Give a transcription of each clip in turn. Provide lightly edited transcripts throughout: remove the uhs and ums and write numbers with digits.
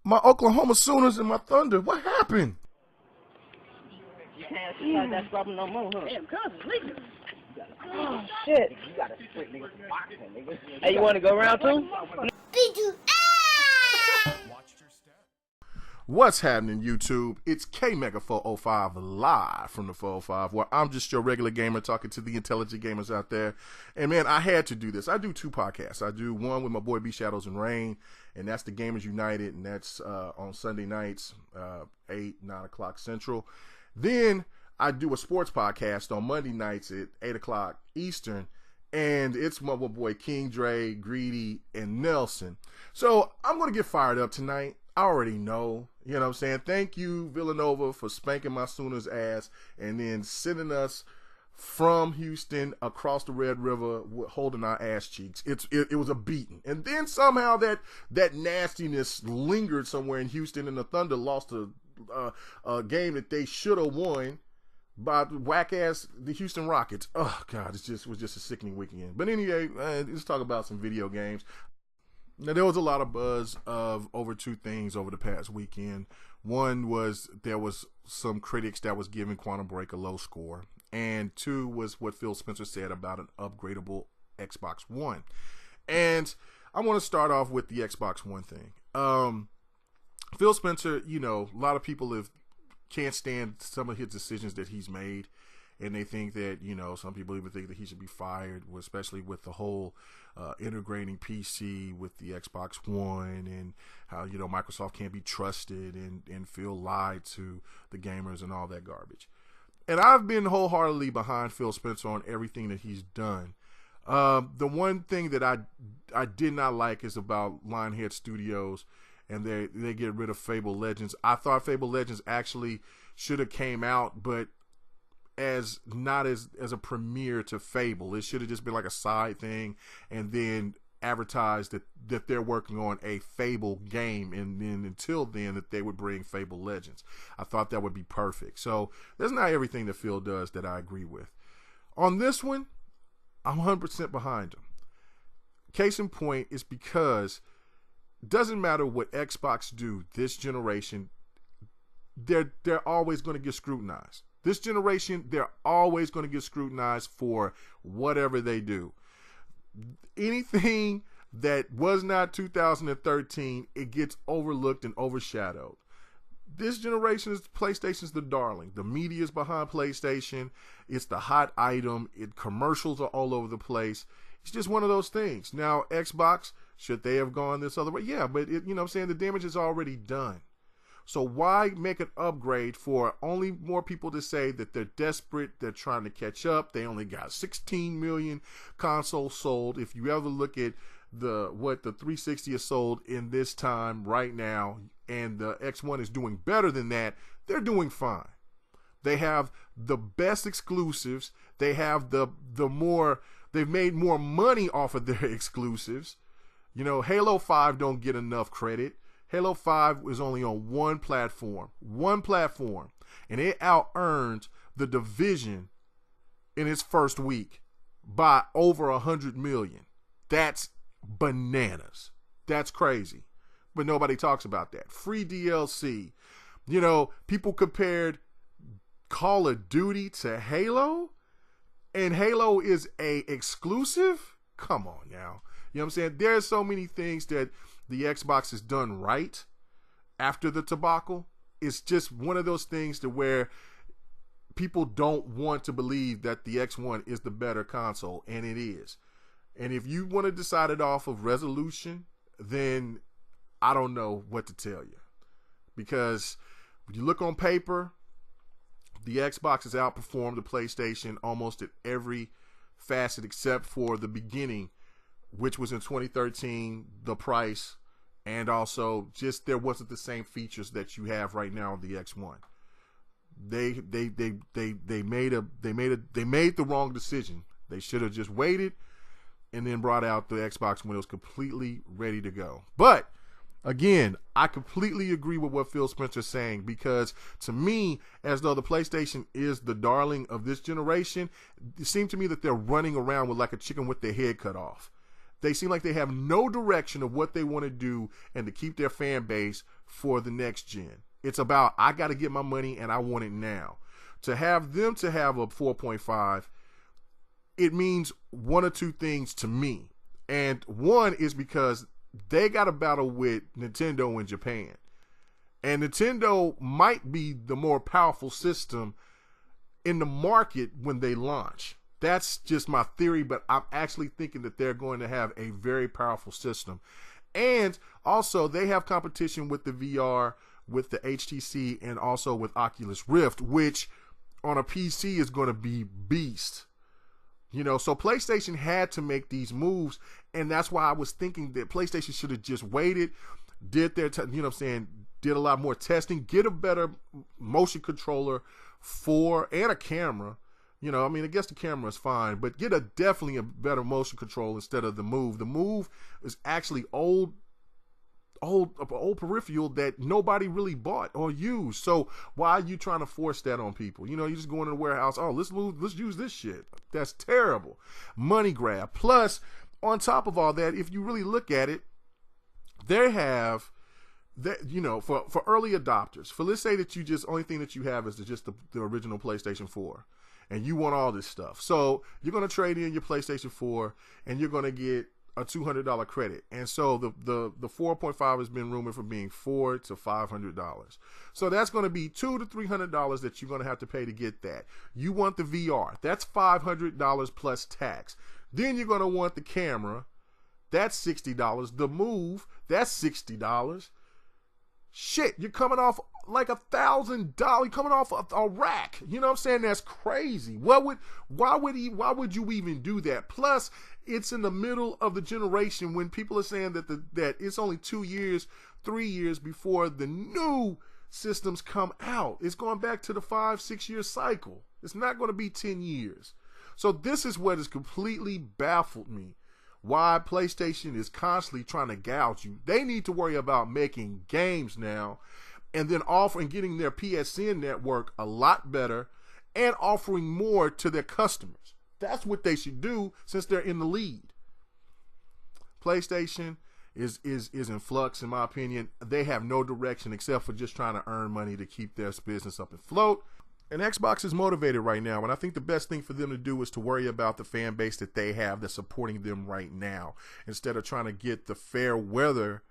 My Oklahoma Sooners and my Thunder. What happened? You can't exercise that problem no more, huh? Damn, cuz is leaking. Oh, shit. You gotta split niggas from boxing, nigga. Hey, you wanna go around too? What's happening, YouTube? It's K-Mega405 live from the 405, where I'm just your regular gamer talking to the intelligent gamers out there. And man, I had to do this. I do two podcasts. I do one with my boy B Shadows and Rain, and that's the Gamers United, and that's on Sunday nights, 8, 9 o'clock Central. Then I do a sports podcast on Monday nights at 8 o'clock Eastern, and it's my boy King Dre, Greedy, and Nelson. So I'm going to get fired up tonight. I already know, you know what I'm saying? Thank you, Villanova, for spanking my Sooners ass and then sending us from Houston across the Red River holding our ass cheeks. It was a beating. And then somehow that nastiness lingered somewhere in Houston, and the Thunder lost a game that they should have won by whack-ass the Houston Rockets. Oh, God, it was just a sickening weekend. But anyway, let's talk about some video games. Now, there was a lot of buzz over two things over the past weekend. One was there was some critics that was giving Quantum Break a low score. And two was what Phil Spencer said about an upgradable Xbox One. And I want to start off with the Xbox One thing. Phil Spencer, you know, a lot of people can't stand some of his decisions that he's made. And they think that, you know, some people even think that he should be fired, especially with the whole integrating PC with the Xbox One and how, you know, Microsoft can't be trusted and Phil lied to the gamers and all that garbage. And I've been wholeheartedly behind Phil Spencer on everything that he's done. The one thing that I did not like is about Lionhead Studios, and they get rid of Fable Legends. I thought Fable Legends actually should have came out, but as not as a premiere to Fable. It should have just been like a side thing, and then advertised that they're working on a Fable game, and then until then that they would bring Fable Legends. I thought that would be perfect. So there's not everything that Phil does that I agree with. On this one, I'm 100% behind him. Case in point is because it doesn't matter what Xbox do this generation, they're always going to get scrutinized. This generation, they're always going to get scrutinized for whatever they do. Anything that was not 2013, it gets overlooked and overshadowed. This generation, PlayStation's the darling. The media is behind PlayStation. It's the hot item. Commercials are all over the place. It's just one of those things. Now, Xbox, should they have gone this other way? Yeah, but you know what I'm saying? The damage is already done. So why make an upgrade for only more people to say that they're desperate, they're trying to catch up, they only got 16 million consoles sold. If you ever look at what the 360 is sold in this time right now, and the X1 is doing better than that, they're doing fine. They have the best exclusives. They have they've made more money off of their exclusives. You know, Halo 5 don't get enough credit. Halo 5 is only on one platform, and it out-earned The Division in its first week by over 100 million. That's bananas. That's crazy. But nobody talks about that. Free DLC. You know, people compared Call of Duty to Halo, and Halo is a exclusive? Come on now. You know what I'm saying? There's so many things that the Xbox has done right after the debacle. It's just one of those things to where people don't want to believe that the X1 is the better console, and it is. And if you want to decide it off of resolution, then I don't know what to tell you. Because when you look on paper, the Xbox has outperformed the PlayStation almost at every facet except for the beginning, which was in 2013, the price, and also just there wasn't the same features that you have right now on the X1. They made the wrong decision. They should have just waited and then brought out the Xbox when it was completely ready to go. But again, I completely agree with what Phil Spencer's saying, because to me, as though the PlayStation is the darling of this generation, it seemed to me that they're running around with like a chicken with their head cut off. They seem like they have no direction of what they want to do and to keep their fan base for the next gen. It's about, I got to get my money and I want it now. To have them to have a 4.5, it means one or two things to me. And one is because they got a battle with Nintendo in Japan. And Nintendo might be the more powerful system in the market when they launch. That's just my theory, but I'm actually thinking that they're going to have a very powerful system. And also, they have competition with the VR, with the HTC, and also with Oculus Rift, which on a PC is going to be beast. You know, so PlayStation had to make these moves, and that's why I was thinking that PlayStation should have just waited, did their, you know what I'm saying, did a lot more testing, get a better motion controller and a camera. You know, I mean, I guess the camera is fine, but get definitely a better motion control instead of the Move. The Move is actually old peripheral that nobody really bought or used. So why are you trying to force that on people? You know, you just go into the warehouse, oh, let's use this shit. That's terrible. Money grab. Plus, on top of all that, if you really look at it, they have that, you know, for early adopters, for let's say that you just, only thing that you have is just the original PlayStation 4. And you want all this stuff. So you're going to trade in your PlayStation 4 and you're going to get a $200 credit. And so the 4.5 has been rumored for being $400 to $500. So that's going to be $200 to $300 that you're going to have to pay to get that. You want the VR. That's $500 plus tax. Then you're going to want the camera. That's $60. The Move, that's $60. Shit, you're coming off like $1,000, coming off a rack. You know what I'm saying? That's crazy. Why would you even do that? Plus, it's in the middle of the generation when people are saying that it's only 2 years, 3 years before the new systems come out. It's going back to the 5-6 year cycle. It's not going to be 10 years. So this is what has completely baffled me. Why PlayStation is constantly trying to gouge you. They need to worry about making games now, and then getting their PSN network a lot better and offering more to their customers. That's what they should do since they're in the lead. PlayStation is in flux, in my opinion. They have no direction except for just trying to earn money to keep their business up and float. And Xbox is motivated right now, and I think the best thing for them to do is to worry about the fan base that they have that's supporting them right now, instead of trying to get the fair weather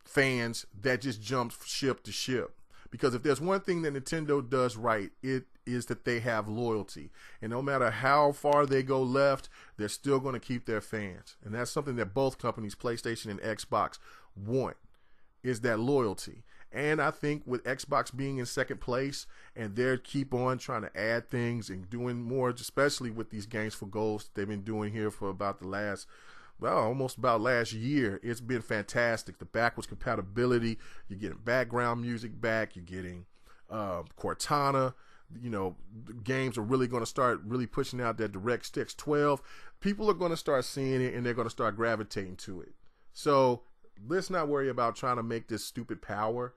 fans that just jump ship to ship. Because if there's one thing that Nintendo does right, it is that they have loyalty. And no matter how far they go left, they're still going to keep their fans. And that's something that both companies, PlayStation and Xbox, want, is that loyalty. And I think with Xbox being in second place and they keep on trying to add things and doing more, especially with these games for goals they've been doing here for about almost about last year, it's been fantastic. The backwards compatibility, you're getting background music back, you're getting Cortana. You know, games are really going to start really pushing out that DirectX 12. People are going to start seeing it and they're going to start gravitating to it. So let's not worry about trying to make this stupid power.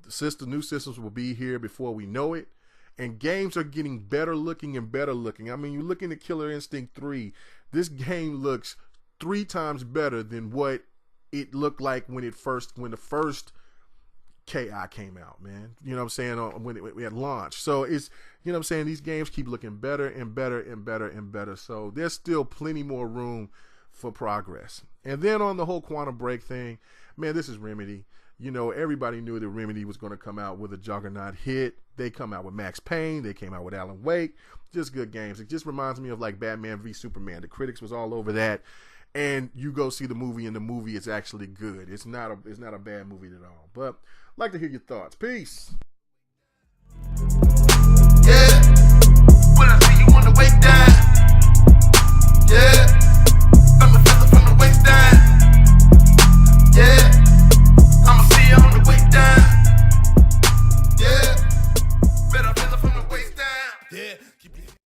The new systems will be here before we know it. And games are getting better looking and better looking. I mean, you look into Killer Instinct 3. This game looks 3 times better than what it looked like when the first KI came out, man. You know what I'm saying? When we had launched. So it's, you know what I'm saying? These games keep looking better and better and better and better. So there's still plenty more room for progress. And then on the whole Quantum Break thing, man, this is Remedy. You know, everybody knew that Remedy was going to come out with a juggernaut hit. They come out with Max Payne. They came out with Alan Wake. Just good games. It just reminds me of like Batman v Superman. The critics was all over that. And you go see the movie, and the movie is actually good. It's not a bad movie at all. But I'd like to hear your thoughts. Peace. Yeah. When I see you on the way down.